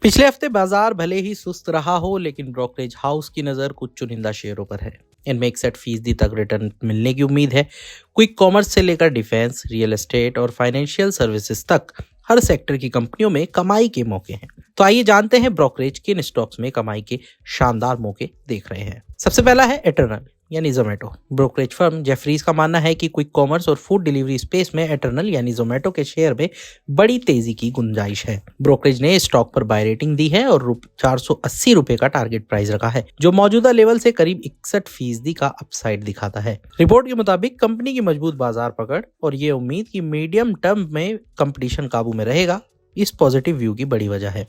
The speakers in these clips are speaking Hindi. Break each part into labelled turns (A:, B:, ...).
A: पिछले हफ्ते बाजार भले ही सुस्त रहा हो, लेकिन ब्रोकरेज हाउस की नजर कुछ चुनिंदा शेयरों पर है। इनमें 61% तक रिटर्न मिलने की उम्मीद है। क्विक कॉमर्स से लेकर डिफेंस, रियल एस्टेट और फाइनेंशियल सर्विसेज तक हर सेक्टर की कंपनियों में कमाई के मौके हैं। तो आइए जानते हैं ब्रोकरेज किन स्टॉक्स में कमाई के शानदार मौके देख रहे हैं। सबसे पहला है एटर्नल यानी जोमेटो। ब्रोकरेज फर्म जेफरीज का मानना है कि क्विक कॉमर्स और फूड डिलीवरी स्पेस में एटर्नल यानी जोमेटो के शेयर में बड़ी तेजी की गुंजाइश है। ब्रोकरेज ने स्टॉक पर बाय रेटिंग दी है और 480 रुपए का टारगेट प्राइस रखा है, जो मौजूदा लेवल से करीब 61% का अपसाइड दिखाता है। रिपोर्ट के मुताबिक कंपनी की मजबूत बाजार पकड़ और ये उम्मीद कि मीडियम टर्म में कंपटीशन काबू में रहेगा, इस पॉजिटिव व्यू की बड़ी वजह है।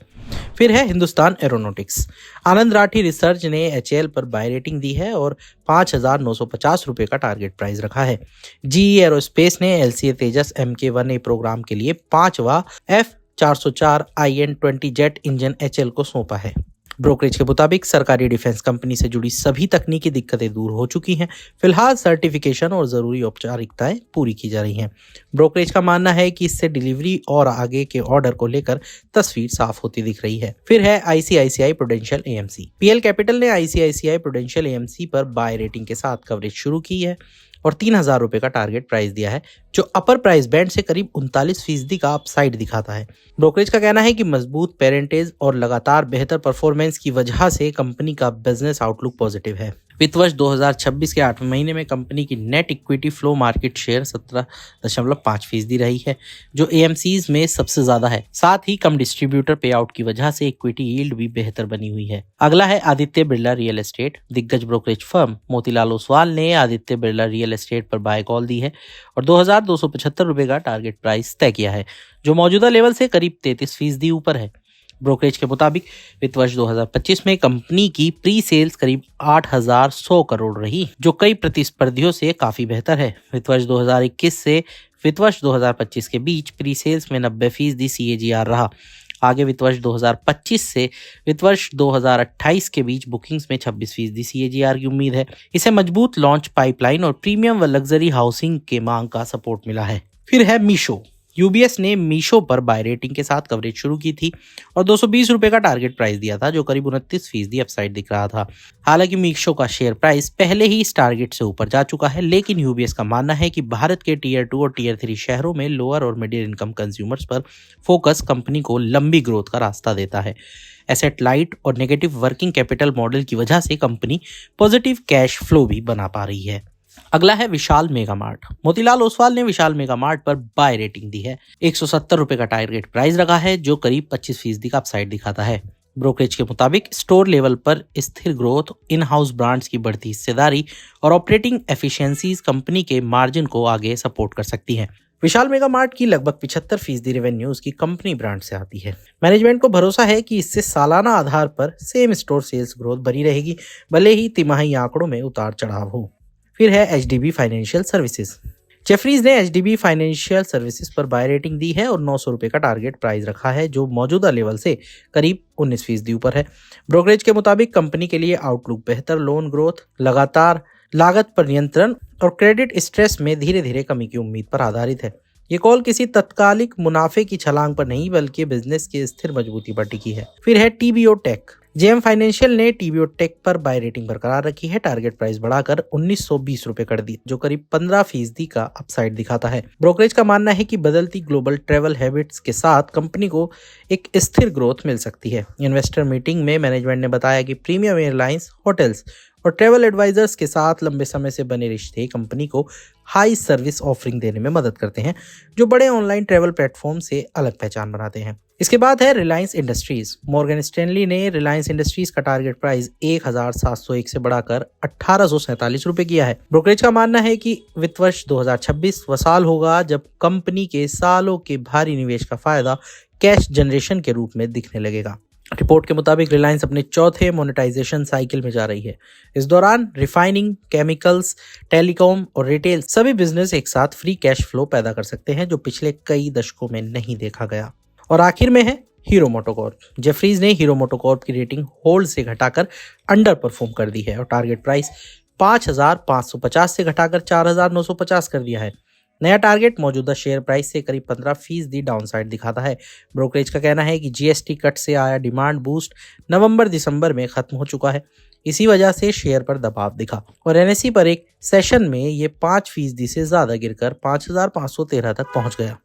A: फिर है हिंदुस्तान एरोनॉटिक्स। आनंद राठी रिसर्च ने एचएएल पर बाय रेटिंग दी है और 5,950 रुपए का टारगेट प्राइस रखा है। जीई एरोस्पेस ने एलसीए तेजस MK1A प्रोग्राम के लिए 5वां F404 IN-20 jet engine HAL को सौंपा है। ब्रोकरेज के मुताबिक सरकारी डिफेंस कंपनी से जुड़ी सभी तकनीकी दिक्कतें दूर हो चुकी हैं। फिलहाल सर्टिफिकेशन और जरूरी औपचारिकताएं पूरी की जा रही हैं। ब्रोकरेज का मानना है कि इससे डिलीवरी और आगे के ऑर्डर को लेकर तस्वीर साफ होती दिख रही है। फिर है ICICI prudential AMC। PL capital ने आईसीआईसीआई प्रूडेंशियल AMC पर बाय रेटिंग के साथ कवरेज शुरू की है और 3,000 रुपए का टारगेट प्राइस दिया है, जो अपर प्राइस बैंड से करीब 39% का अपसाइड दिखाता है। ब्रोकरेज का कहना है कि मजबूत पेरेंटेज और लगातार बेहतर परफॉर्मेंस की वजह से कंपनी का बिजनेस आउटलुक पॉजिटिव है। वित्त वर्ष 2026 के 8वें महीने में कंपनी की net equity flow market share 17.5% रही है, जो AMCs में सबसे ज्यादा है। साथ ही कम डिस्ट्रीब्यूटर पे आउट की वजह से इक्विटी यील्ड भी बेहतर बनी हुई है। अगला है आदित्य बिरला रियल एस्टेट। दिग्गज ब्रोकरेज फर्म मोतीलाल ओसवाल ने आदित्य बिरला रियल एस्टेट पर बाय कॉल दी है और 2,275 रुपए का टारगेट प्राइस तय किया है, जो मौजूदा लेवल से करीब 33% ऊपर है। ब्रोकरेज के मुताबिक वित्त वर्ष 2025 में कंपनी की प्री सेल्स करीब 8,100 करोड़ रही, जो कई प्रतिस्पर्धियों से काफी बेहतर है। वित्त वर्ष 2021 से वित्त वर्ष 2025 के बीच प्री सेल्स में 90% CAGR रहा। आगे वित्त वर्ष 2025 से वित्त वर्ष 2028 के बीच बुकिंग्स में 26% CAGR की उम्मीद है। इसे मजबूत लॉन्च पाइपलाइन और प्रीमियम व लग्जरी हाउसिंग के मांग का सपोर्ट मिला है। फिर है मीशो। यूबीएस ने मीशो पर बाय रेटिंग के साथ कवरेज शुरू की थी और 220 रुपए का टारगेट प्राइस दिया था, जो करीब 29% अपसाइड दिख रहा था। हालांकि मीशो का शेयर प्राइस पहले ही इस टारगेट से ऊपर जा चुका है, लेकिन यूबीएस का मानना है कि भारत के Tier 2 और Tier 3 शहरों में लोअर और मिडिल इनकम कंज्यूमर्स पर फोकस कंपनी को लंबी ग्रोथ का रास्ता देता है। एसेट लाइट और नेगेटिव वर्किंग कैपिटल मॉडल की वजह से कंपनी पॉजिटिव कैश फ्लो भी बना पा रही है। अगला है विशाल मेगा मार्ट। मोतीलाल ओसवाल ने विशाल मेगा मार्ट पर बाय रेटिंग दी है। 170 रुपए का टारगेट प्राइस रखा है, जो करीब 25% का अपसाइड दिखाता है। ब्रोकरेज के मुताबिक स्टोर लेवल पर स्थिर ग्रोथ, इन हाउस ब्रांड्स की बढ़ती हिस्सेदारी और ऑपरेटिंग एफिशिएंसीज कंपनी के मार्जिन को आगे सपोर्ट कर सकती हैं। विशाल मेगा मार्ट की लगभग 75% रेवेन्यू उसकी कंपनी ब्रांड से आती है। मैनेजमेंट को भरोसा है कि इससे सालाना आधार पर सेम स्टोर सेल्स ग्रोथ बनी रहेगी, भले ही तिमाही आंकड़ों में उतार चढ़ाव हो। फिर है HDB फाइनेंशियल सर्विसेज। जेफरीज ने HDB फाइनेंशियल सर्विसेज पर बाय रेटिंग दी है और 900 रुपए का टारगेट प्राइस रखा है, जो मौजूदा लेवल से करीब 19% ऊपर है। ब्रोकरेज के मुताबिक कंपनी के लिए आउटलुक बेहतर लोन ग्रोथ, लगातार लागत पर नियंत्रण और क्रेडिट स्ट्रेस में धीरे धीरे कमी की उम्मीद पर आधारित है। ये कॉल किसी तत्कालिक मुनाफे की छलांग पर नहीं, बल्कि बिजनेस की स्थिर मजबूती पर टिकी है। फिर है TBO टेक। JM फाइनेंशियल ने TBO टेक पर बाय रेटिंग बरकरार रखी है। टारगेट प्राइस बढ़ाकर 1920 रुपए कर दी, जो करीब 15% का अपसाइड दिखाता है। ब्रोकरेज का मानना है कि बदलती ग्लोबल ट्रैवल हैबिट्स के साथ कंपनी को एक स्थिर ग्रोथ मिल सकती है। इन्वेस्टर मीटिंग में मैनेजमेंट ने बताया कि प्रीमियम एयरलाइंस, होटल्स और ट्रैवल एडवाइजर्स के साथ लंबे समय से बने रिश्ते कंपनी को हाई सर्विस ऑफरिंग देने में मदद करते हैं, जो बड़े ऑनलाइन ट्रैवल प्लेटफॉर्म से अलग पहचान बनाते हैं। इसके बाद है रिलायंस इंडस्ट्रीज। मॉर्गन स्टैनली ने रिलायंस इंडस्ट्रीज का टारगेट प्राइस 1,701 से बढ़ाकर 1,847 रुपए किया है। ब्रोकरेज का मानना है कि वित्त वर्ष 2026 वह साल होगा जब कंपनी के सालों के भारी निवेश का फायदा कैश जनरेशन के रूप में दिखने लगेगा। रिपोर्ट के मुताबिक रिलायंस अपने चौथे मोनेटाइजेशन साइकिल में जा रही है। इस दौरान रिफाइनिंग, केमिकल्स, टेलीकॉम और रिटेल सभी बिजनेस एक साथ फ्री कैश फ्लो पैदा कर सकते हैं, जो पिछले कई दशकों में नहीं देखा गया। और आखिर में है हीरो मोटोकॉर्प। जेफरीज ने हीरो मोटोकॉर्प की रेटिंग होल्ड से घटाकर अंडर परफॉर्म कर दी है और टारगेट प्राइस 5,550 से घटाकर 4,950 कर दिया है। नया टारगेट मौजूदा शेयर प्राइस से करीब 15% डाउनसाइड दिखाता है। ब्रोकरेज का कहना है कि जीएसटी कट से आया डिमांड बूस्ट नवंबर-दिसंबर में खत्म हो चुका है। इसी वजह से शेयर पर दबाव दिखा और एनएसई पर एक सेशन में ये 5% से ज्यादा गिरकर 5,513 तक पहुंच गया।